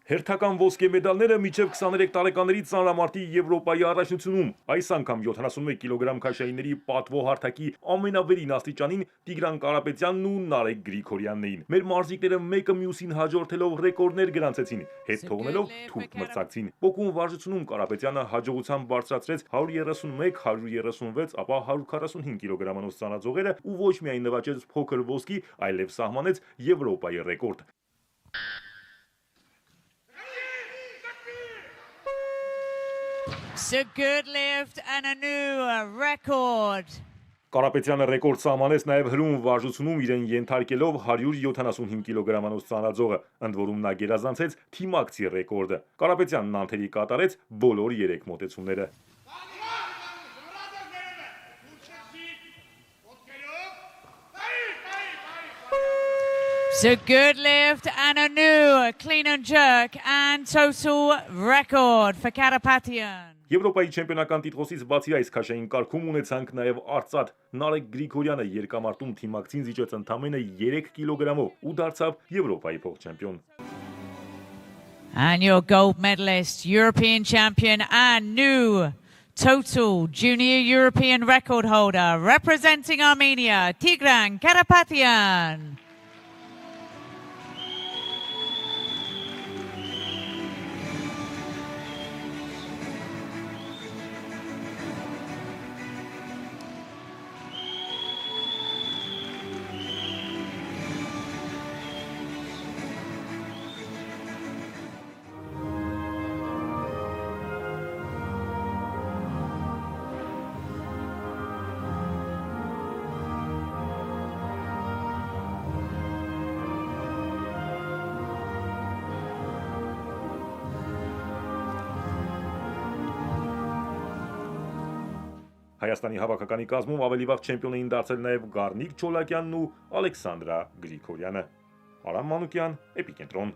Հերթական ոսկե մեդալները մինչև 23 տարեկանների ծանրամարտի Եվրոպայի առաջնությունում։ Այս անգամ 71 կիլոգրամ քաշայինների պատվո-հարթակի ամենավերին աստիճանին Տիգրան Կարապետյանն ու Նարեկ Գրիգորյանն էին։ Մեր մարզիկները մեկը մյուսին հաջորդելով ռեկորդներ գրանցեցին, հետ թողնելով թուրք մրցակցին։ Պոկուն վարժությունում Կարապետյանը հաջողությամբ բարձրացրեց 131, 136, ապա 145 կիլոգրամանոց ծանրաձողերը ու ոչ միայն նվաճեց փոքր ոսկի, այլև սահմանեց Եվրոպայի ռեկորդ։ It's a good lift and a new record. Կարապետյանը ռեկորդ սահմանեց նաև հրում վարժությունում իրեն ենթարկելով 175 կիլոգրամանոց ծանրաձողը, ընդ որում նա գերազանցեց թիմակցի ռեկորդը։ Կարապետյանն անթերի կատարեց բոլոր 3 մոտեցումները։ It's a good lift and a new clean and jerk and total record for Karapetyan. Եվրոպայի չեմպիոնական տիտղոսից բացի այս քաշային կարգում ունեցանք նաև արծաթ։ Նարեկ Գրիգորյանը երկամարտում թիմակցին զիջեց ընդամենը 3 կիլոգրամով ու դարձավ Եվրոպայի փոխ-չեմպիոն։ And your gold medalist, European champion and new total junior European record holder representing Armenia, Tigran Karapetyan. Հայաստանի հավաքականի կազմում ավելի վաղ չեմպիոն էին դարձել նաև Գառնիկ Չոլակյանն ու Ալեքսանդրա Գրիգորյանը։ Արամ Մանուկյան, Էպիկենտրոն։